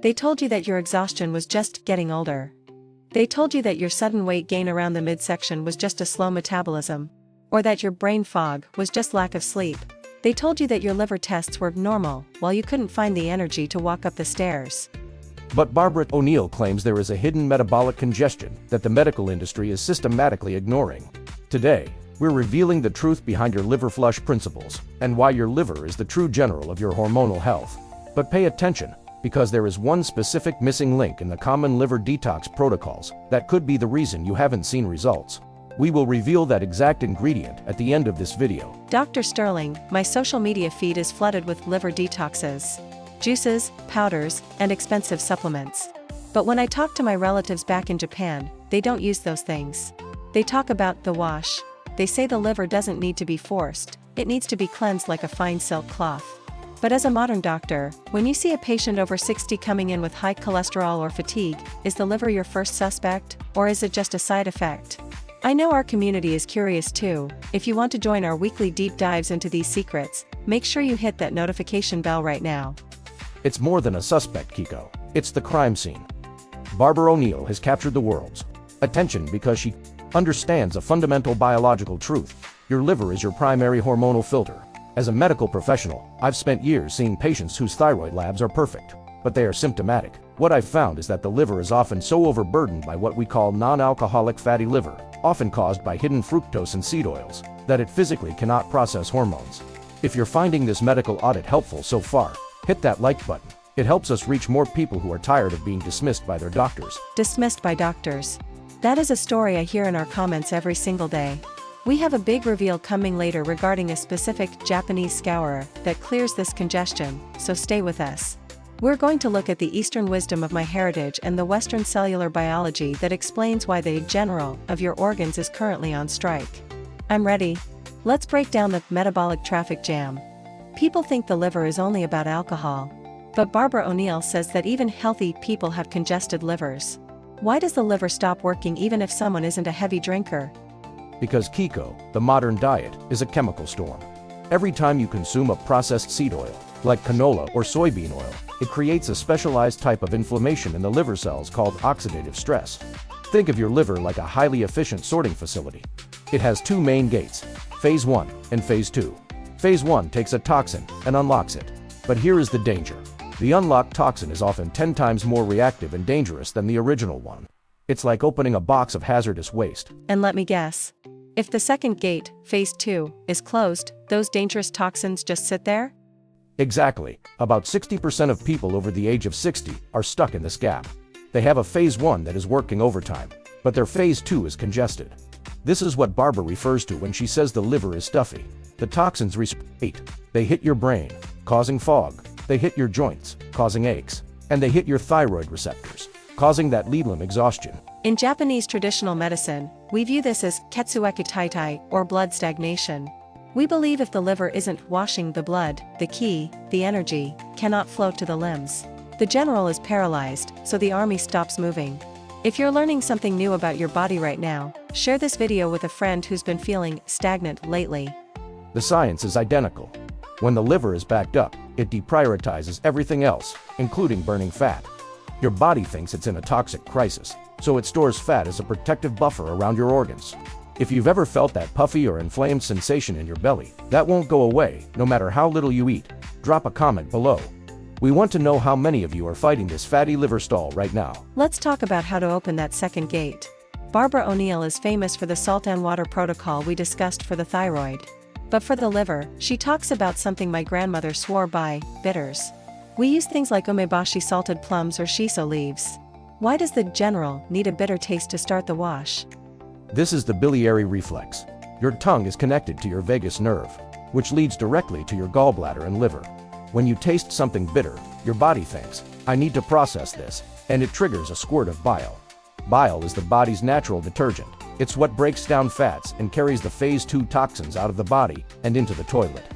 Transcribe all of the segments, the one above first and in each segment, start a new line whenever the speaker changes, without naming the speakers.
They told you that your exhaustion was just getting older. They told you that your sudden weight gain around the midsection was just a slow metabolism. Or that your brain fog was just lack of sleep. They told you that your liver tests were normal, while you couldn't find the energy to walk up the stairs.
But Barbara O'Neill claims there is a hidden metabolic congestion that the medical industry is systematically ignoring. Today, we're revealing the truth behind your liver flush principles, and why your liver is the true general of your hormonal health. But pay attention, because there is one specific missing link in the common liver detox protocols that could be the reason you haven't seen results. We will reveal that exact ingredient at the end of this video.
Dr. Sterling, my social media feed is flooded with liver detoxes, juices, powders, and expensive supplements. But when I talk to my relatives back in Japan, they don't use those things. They talk about the wash. They say the liver doesn't need to be forced, it needs to be cleansed like a fine silk cloth. But as a modern doctor, when you see a patient over 60 coming in with high cholesterol or fatigue, is the liver your first suspect, or is it just a side effect? I know our community is curious too. If you want to join our weekly deep dives into these secrets, make sure you hit that notification bell right now.
It's more than a suspect, Kiko. It's the crime scene. Barbara O'Neill has captured the world's attention because she understands a fundamental biological truth. Your liver is your primary hormonal filter. As a medical professional, I've spent years seeing patients whose thyroid labs are perfect, but they are symptomatic. What I've found is that the liver is often so overburdened by what we call non-alcoholic fatty liver, often caused by hidden fructose and seed oils, that it physically cannot process hormones. If you're finding this medical audit helpful so far, hit that like button. It helps us reach more people who are tired of being dismissed by their doctors.
Dismissed by doctors. That is a story I hear in our comments every single day. We have a big reveal coming later regarding a specific Japanese scourer that clears this congestion, so stay with us. We're going to look at the Eastern wisdom of my heritage and the Western cellular biology that explains why the general of your organs is currently on strike. I'm ready. Let's break down the metabolic traffic jam. People think the liver is only about alcohol. But Barbara O'Neill says that even healthy people have congested livers. Why does the liver stop working even if someone isn't a heavy drinker?
Because Kiko, the modern diet, is a chemical storm. Every time you consume a processed seed oil, like canola or soybean oil, it creates a specialized type of inflammation in the liver cells called oxidative stress. Think of your liver like a highly efficient sorting facility. It has two main gates, phase 1 and phase 2. Phase 1 takes a toxin and unlocks it. But here is the danger. The unlocked toxin is often 10 times more reactive and dangerous than the original one. It's like opening a box of hazardous waste.
And let me guess. If the second gate, phase 2, is closed, those dangerous toxins just sit there?
Exactly. About 60% of people over the age of 60 are stuck in this gap. They have a phase 1 that is working overtime, but their phase 2 is congested. This is what Barbara refers to when she says the liver is stuffy. The toxins reciprocate. They hit your brain, causing fog. They hit your joints, causing aches. And they hit your thyroid receptors, causing that Liedlam exhaustion.
In Japanese traditional medicine, we view this as ketsueki taitai, or blood stagnation. We believe if the liver isn't washing the blood, the ki, the energy, cannot flow to the limbs. The general is paralyzed, so the army stops moving. If you're learning something new about your body right now, share this video with a friend who's been feeling stagnant lately.
The science is identical. When the liver is backed up, it deprioritizes everything else, including burning fat. Your body thinks it's in a toxic crisis, so it stores fat as a protective buffer around your organs. If you've ever felt that puffy or inflamed sensation in your belly, that won't go away, no matter how little you eat. Drop a comment below. We want to know how many of you are fighting this fatty liver stall right now.
Let's talk about how to open that second gate. Barbara O'Neill is famous for the salt and water protocol we discussed for the thyroid. But for the liver, she talks about something my grandmother swore by, bitters. We use things like umeboshi salted plums or shiso leaves. Why does the general need a bitter taste to start the wash?
This is the biliary reflex. Your tongue is connected to your vagus nerve, which leads directly to your gallbladder and liver. When you taste something bitter, your body thinks, I need to process this, and it triggers a squirt of bile. Bile is the body's natural detergent. It's what breaks down fats and carries the phase 2 toxins out of the body and into the toilet.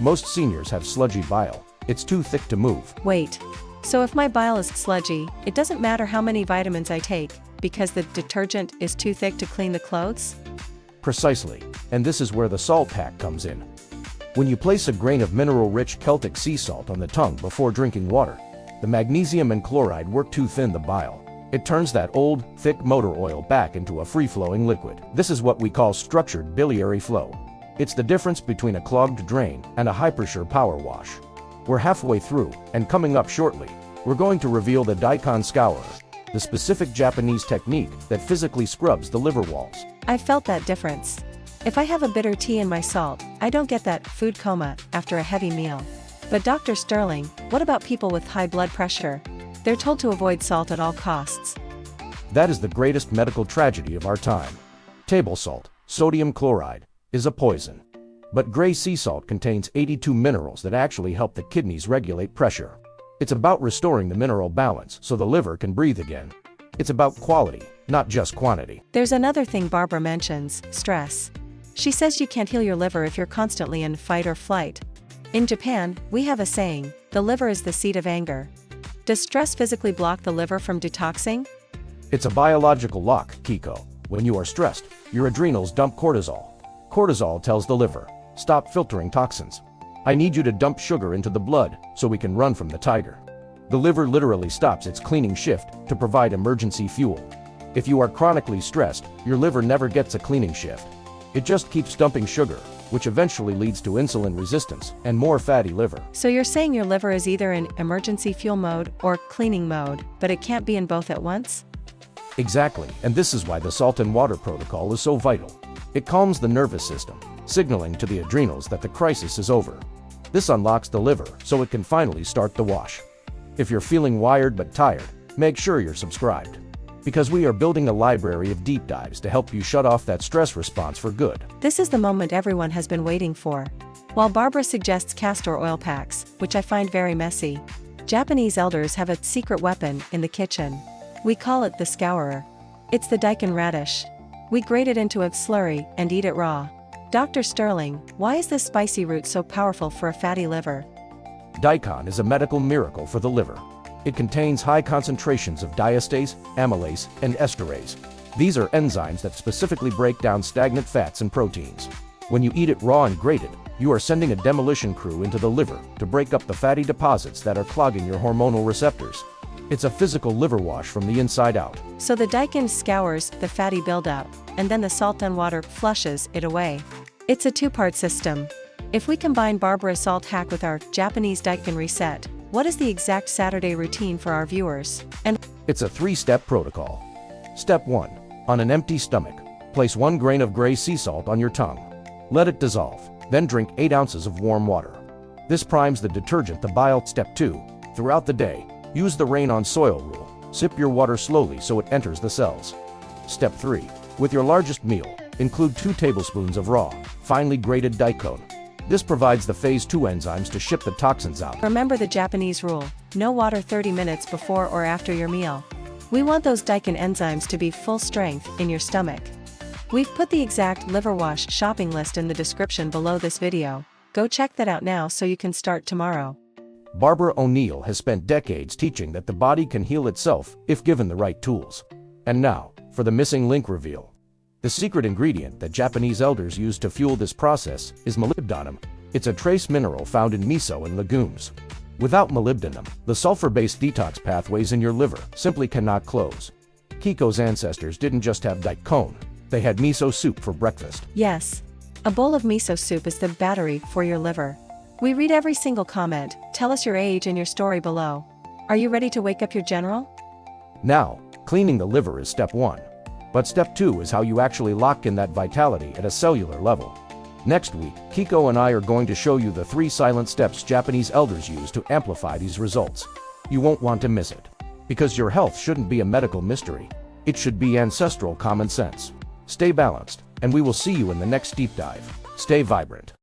Most seniors have sludgy bile. It's too thick to move.
Wait. So if my bile is sludgy, it doesn't matter how many vitamins I take, because the detergent is too thick to clean the clothes?
Precisely. And this is where the salt hack comes in. When you place a grain of mineral-rich Celtic sea salt on the tongue before drinking water, The magnesium and chloride work to thin the bile. It turns that old, thick motor oil back into a free-flowing liquid. This is what we call structured biliary flow. It's the difference between a clogged drain and a hypersure power wash. We're halfway through, and coming up shortly, we're going to reveal the Daikon Scourer, the specific Japanese technique that physically scrubs the liver walls.
I've felt that difference. If I have a bitter tea in my salt, I don't get that food coma after a heavy meal. But Dr. Sterling, what about people with high blood pressure? They're told to avoid salt at all costs.
That is the greatest medical tragedy of our time. Table salt, sodium chloride, is a poison. But gray sea salt contains 82 minerals that actually help the kidneys regulate pressure. It's about restoring the mineral balance so the liver can breathe again. It's about quality, not just quantity.
There's another thing Barbara mentions, stress. She says you can't heal your liver if you're constantly in fight or flight. In Japan, we have a saying, the liver is the seat of anger. Does stress physically block the liver from detoxing?
It's a biological lock, Kiko. When you are stressed, your adrenals dump cortisol. Cortisol tells the liver, stop filtering toxins. I need you to dump sugar into the blood so we can run from the tiger. The liver literally stops its cleaning shift to provide emergency fuel. If you are chronically stressed, your liver never gets a cleaning shift. It just keeps dumping sugar, which eventually leads to insulin resistance and more fatty liver.
So you're saying your liver is either in emergency fuel mode or cleaning mode, but it can't be in both at once?
Exactly, and this is why the salt and water protocol is so vital. It calms the nervous system, signaling to the adrenals that the crisis is over. This unlocks the liver so it can finally start the wash. If you're feeling wired but tired, make sure you're subscribed. Because we are building a library of deep dives to help you shut off that stress response for good.
This is the moment everyone has been waiting for. While Barbara suggests castor oil packs, which I find very messy, Japanese elders have a secret weapon in the kitchen. We call it the scourer. It's the Daikon Radish. We grate it into a slurry and eat it raw. Dr. Sterling, why is this spicy root so powerful for a fatty liver?
Daikon is a medical miracle for the liver. It contains high concentrations of diastase, amylase, and esterase. These are enzymes that specifically break down stagnant fats and proteins. When you eat it raw and grated, you are sending a demolition crew into the liver to break up the fatty deposits that are clogging your hormonal receptors. It's a physical liver wash from the inside out.
So the Daikon scours the fatty buildup, and then the salt and water flushes it away. It's a two-part system. If we combine Barbara's salt hack with our Japanese Daikon reset, what is the exact Saturday routine for our viewers? And
it's a 3-step protocol. Step 1. On an empty stomach, place 1 grain of gray sea salt on your tongue. Let it dissolve, then drink 8 ounces of warm water. This primes the detergent, the bile. Step 2. Throughout the day, use the rain on soil rule. Sip your water slowly so it enters the cells. Step 3. With your largest meal, include 2 tablespoons of raw, finely grated daikon. This provides the phase 2 enzymes to ship the toxins out.
Remember the Japanese rule, no water 30 minutes before or after your meal. We want those Daikon enzymes to be full strength in your stomach. We've put the exact liver wash shopping list in the description below this video. Go check that out now so you can start tomorrow.
Barbara O'Neill has spent decades teaching that the body can heal itself if given the right tools. And now, for the missing link reveal. The secret ingredient that Japanese elders use to fuel this process is molybdenum. It's a trace mineral found in miso and legumes. Without molybdenum, the sulfur-based detox pathways in your liver simply cannot close. Kiko's ancestors didn't just have daikon, they had miso soup for breakfast.
Yes. A bowl of miso soup is the battery for your liver. We read every single comment. Tell us your age and your story below. Are you ready to wake up your general?
Now, cleaning the liver is step 1. But step 2 is how you actually lock in that vitality at a cellular level. Next week, Kiko and I are going to show you the 3 silent steps Japanese elders use to amplify these results. You won't want to miss it. Because your health shouldn't be a medical mystery. It should be ancestral common sense. Stay balanced, and we will see you in the next deep dive. Stay vibrant.